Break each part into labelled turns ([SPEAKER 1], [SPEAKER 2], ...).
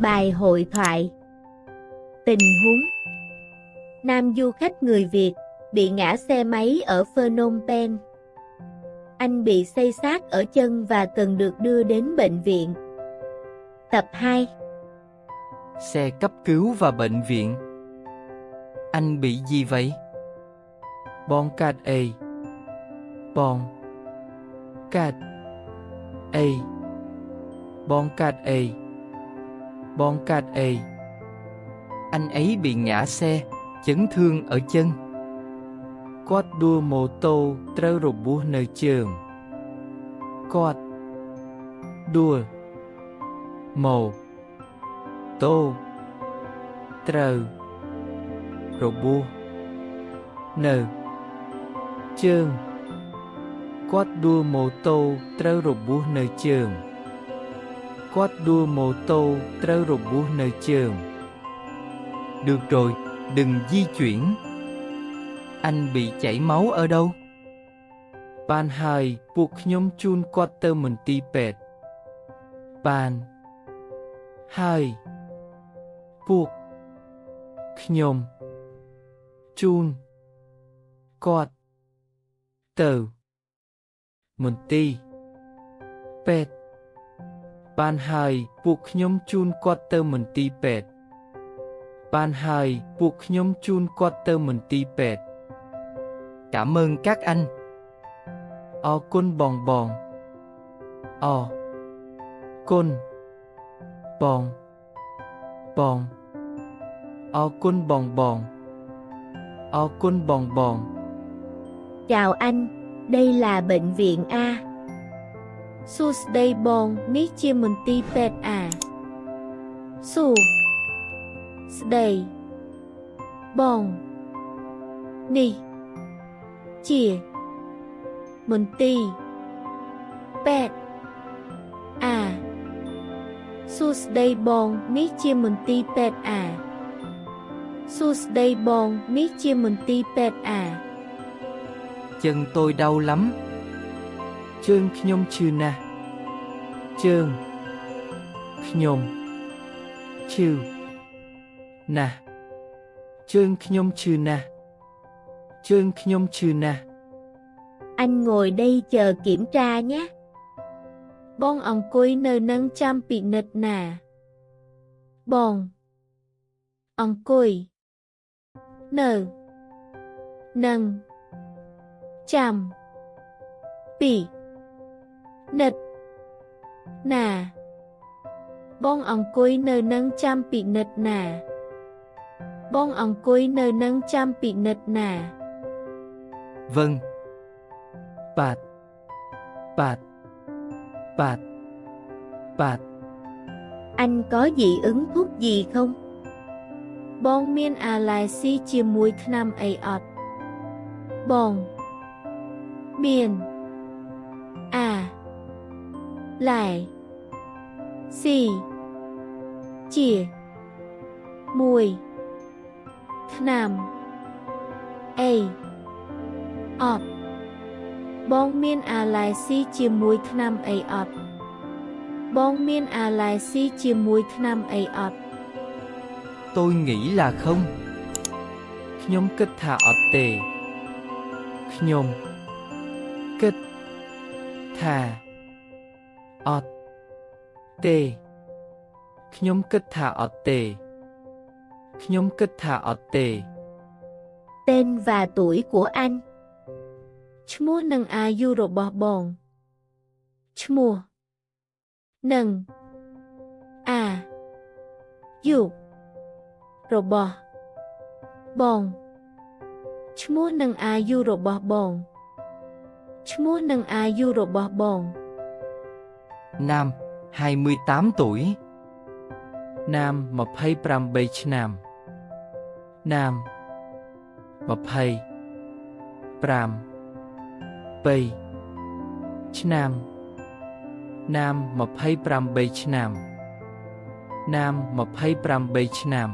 [SPEAKER 1] Bài hội thoại. Tình huống: nam du khách người Việt bị ngã xe máy ở Phnom Penh. Anh bị xây xát ở chân và cần được đưa đến bệnh viện. Tập 2.
[SPEAKER 2] Xe cấp cứu và bệnh viện. Anh bị gì vậy? Bon cát A. Bon cát A. Bon cát A. Bon cát A. Anh ấy bị ngã xe, chấn thương ở chân.គាត់đua mô tôត្រូវរបួសនៅជើង.គាត់đua mô tôត្រូវរបួសនៅជើង.គាត់đua mô tôត្រូវរបួសនៅជើង.គាត់đua mô tôត្រូវរបួសនៅជើង. Được rồi, đừng di chuyển. Anh bị chảy máu ở đâu? បានហើយពួកខ្ញុំជូនគាត់ទៅមន្ទីរពេទ្យ. បានហើយពួកខ្ញុំជូនគាត់ទៅមន្ទីរពេទ្យ. បានហើយពួកខ្ញុំជូនគាត់ទៅមន្ទីរពេទ្យ. បានហើយពួកខ្ញុំជូនគាត់ទៅមន្ទីរពេទ្យ. Cảm ơn các anh. Ồ côn bòn bòn. Ồ côn bòn bòn. Ồ côn bòn bòn. Ồ côn bòn bòn.
[SPEAKER 1] Chào anh, đây là bệnh viện A. Sus đây bon ní chia mình ti pet à. Su đây bon ni chia mình ti pet à. Sus đây bon ní chia mình ti pet à. Sus đây bon ní chia mình ti pet à.
[SPEAKER 2] Chân tôi đau lắm. Chânខ្ញុំឈឺណាស់. Chânខ្ញុំឈឺណាស់. Chânខ្ញុំឈឺណាស់. Chânខ្ញុំឈឺណាស់.
[SPEAKER 1] Anh ngồi đây chờ kiểm tra nhé. Bonអង្គុយនៅនឹងចាំពិនិត្យណា. Bonអង្គុយនៅនឹងចាំពិនិត្យណា. Bonអង្គុយនៅនឹងចាំពិនិត្យណា. Bonអង្គុយនៅនឹងចាំពិនិត្យណា.
[SPEAKER 2] Vâng. Bạt bạt bạt bạt.
[SPEAKER 1] Anh có dị ứng thuốc gì không? Bonមានអាឡែស៊ីជាមួយថ្នាំអីអត់? Bonមានអាឡែស៊ីជាមួយថ្នាំអីអត់? Bonមានអាឡែស៊ីជាមួយថ្នាំអីអត់? Bonមានអាឡែស៊ីជាមួយថ្នាំអីអត់?
[SPEAKER 2] Tôi nghĩ là không. ខ្ញុំគិតថាអត់ទេ. ខ្ញុំគិតថាអត់ទេ. ខ្ញុំគិតថាអត់ទេ. ខ្ញុំគិតថាអត់ទេ.
[SPEAKER 1] Tên và tuổi của anh. ឈ្មោះនិងអាយុរបស់បង. ឈ្មោះនិងអាយុរបស់បង. ឈ្មោះនិងអាយុរបស់បង. ឈ្មោះនិងអាយុរបស់បង.
[SPEAKER 2] Nam 28 tuổi. Nam 28 ឆ្នាំ. Nam 25 ឆ្នាំ. Nam 28 ឆ្នាំ. Nam 28 ឆ្នាំ.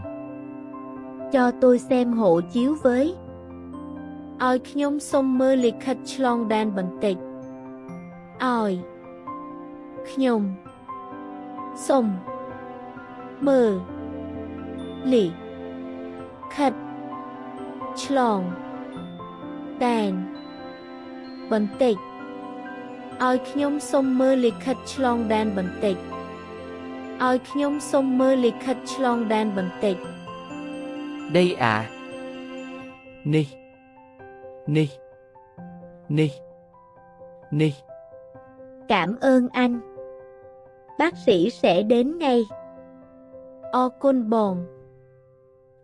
[SPEAKER 1] Cho tôi xem hộ chiếu với. ឲ្យខ្ញុំសុំមើលលិខិតឆ្លងដែនបន្តិច. ឲ្យខ្ញុំសុំ mờ, lị, khật, chlong, đàn, bẩn tịch. Ôiខ្ញុំសូមមើលលិខិតឆ្លងដែនបន្តិច Ôiខ្ញុំសូមមើលលិខិតឆ្លងដែនបន្តិច
[SPEAKER 2] Đây à. Nì. Nì. Nì. Nì.
[SPEAKER 1] Cảm ơn anh. Bác sĩ sẽ đến ngay. O côn bồn.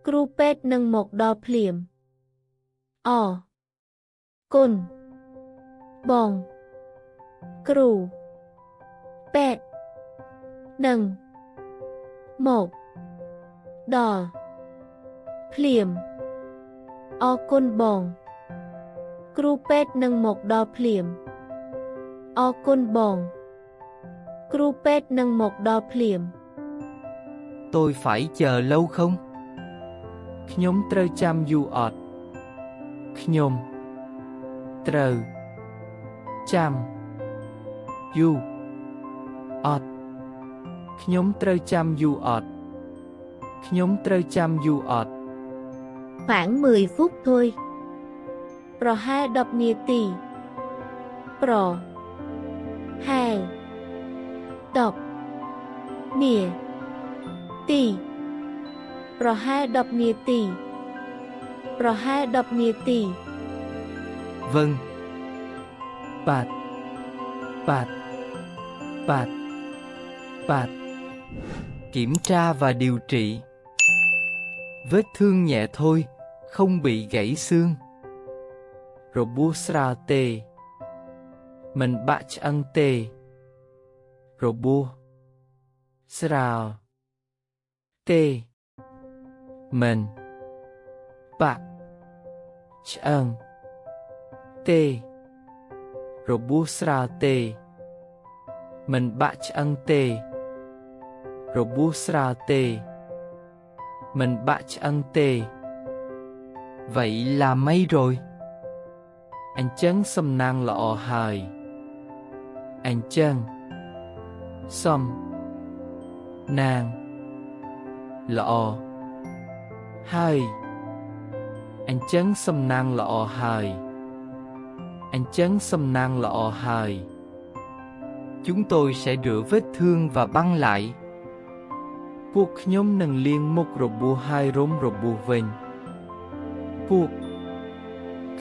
[SPEAKER 1] Cru pet nâng một đo phliềm. O. Côn. Bồn. Cru. Pet. Nâng. Một. Đò. Phliềm. O côn bồn. Cru pet nâng một đo phliềm. O côn bồn. Cru pet nâng một đo phliềm.
[SPEAKER 2] Tôi phải chờ lâu không? ខ្ញុំត្រូវចាំយូរអត់ ខ្ញុំត្រូវចាំយូរអត់ ខ្ញុំត្រូវចាំយូរអត់ ខ្ញុំត្រូវចាំយូរអត់
[SPEAKER 1] Khoảng 10 phút thôi. Pro 10 នាទី Pro 2 10 នាទី Pro 10 នាទី Pro 10 នាទី
[SPEAKER 2] Vâng. Bạt. Bạt. Bạt. Bạt. Kiểm tra và điều trị. Vết thương nhẹ thôi, không bị gãy xương. Robusra tê. Mình bạ ăn tê. Robu. Srao. Tê. Mình bạ ăn tê. Robusra tê. Mình bạ ăn tê. Robusra tê. Mình bạ ăn tê. Vậy là mấy rồi? Anh chấn xâm năng lọ hời. Anh chấn xâm nàng lọ hời. Anh chấn xâm năng lọ hời. Anh chấn xâm năng lọ hời. Chúng tôi sẽ rửa vết thương và băng lại. ពួកខ្ញុំនឹងលាងមុខរបួសហើយរុំរបួសវិញ ពួក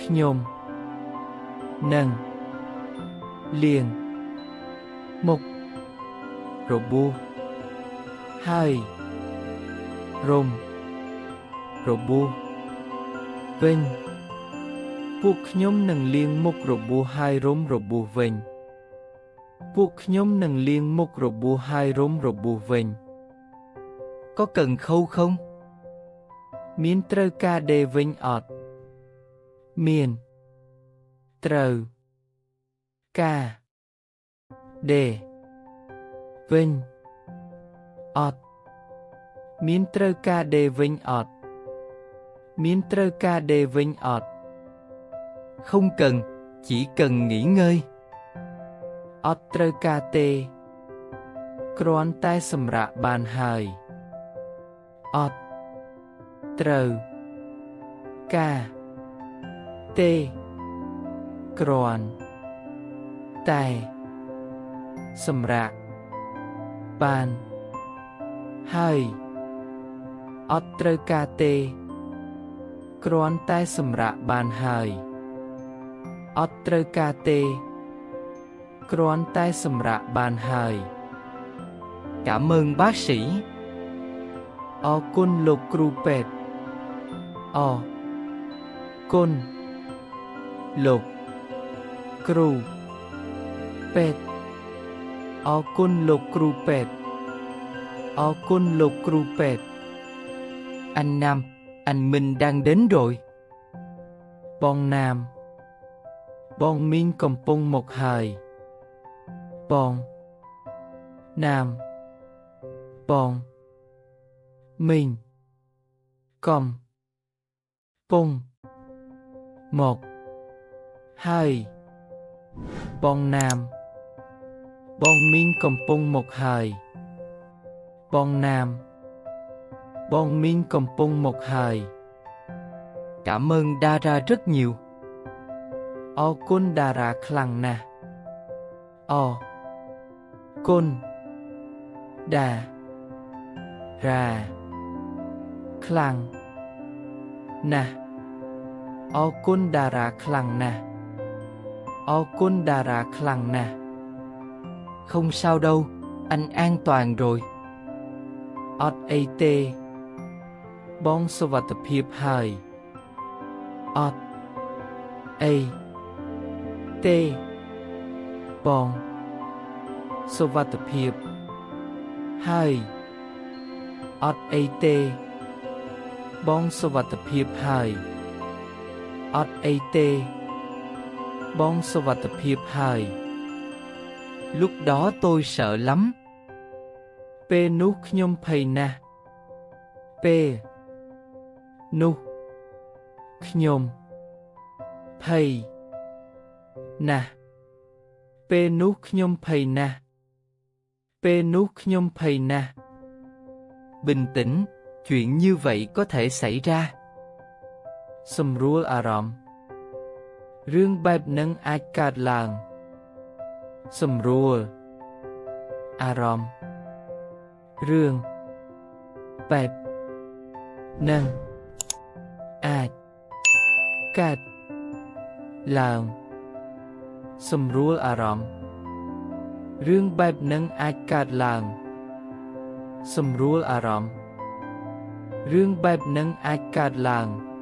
[SPEAKER 2] ខ្ញុំនឹងលាងមុខរបួសហើយរុំរបួសវិញ ពួកខ្ញុំនឹងលាងមុខរបួសហើយរុំរបួសវិញ ពួកខ្ញុំនឹងលាងមុខរបួសហើយរុំរបួសវិញ Có cần khâu không? Miên trơ ca đề vinh ọt. Miên trơ ca đề vinh ọt. Miên trơ ca đề vinh ọt. Miên trơ ca đề vinh ọt. Không cần, chỉ cần nghỉ ngơi. ọt trơ ca tê. Kroan tai sầm rạ bàn hời. ọt trơ ca tê kroan tai sầm rạ bàn hơi. ọt trơ ca tê kroan tai sầm rạ bàn hơi. ọt trơ ca tê kroan tai sầm rạ bàn hơi. Cảm ơn bác sĩ. O côn lục cru pet. O côn lục cru pet. O côn lục cru pet. O côn lục cru pet. Anh Nam, anh Minh đang đến rồi. Bon Nam. Bon Minh cầm pông một hời. Bon Nam. Bon Minh cầm pông một hời. Bon Nam. Bon Minh cầm pông một hời. Bon Nam. Bon min kompong một hời. Cảm ơn Dara rất nhiều. O kun Dara khlang na. O kun Da Ra Khlang Na. O kun Dara khlang na. O kun Dara khlang na. Không sao đâu, anh an toàn rồi. Ot at Bong Sovat Phiệp Hời. Ot a t Bong Sovat Phiệp Hời. Ot at Bong Sovat Phiệp Hời. Ot at Bong Sovat Phiệp Hời. Lúc đó tôi sợ lắm. Pe nu khnyom phầy na. Pe nu khnyom phầy na. Pe nu khnyom phầy na. Pe nu khnyom phầy na. Bình tĩnh, chuyện như vậy có thể xảy ra. Sumrul aram. Rương bẹp nâng ai cạt làng. Sumrul aram. Rương bẹp nâng ai cạt làng. Sumrul aram. Rương bẹp nâng ai cạt làng. Sumrul aram. Rương bẹp nâng ai cạt làng.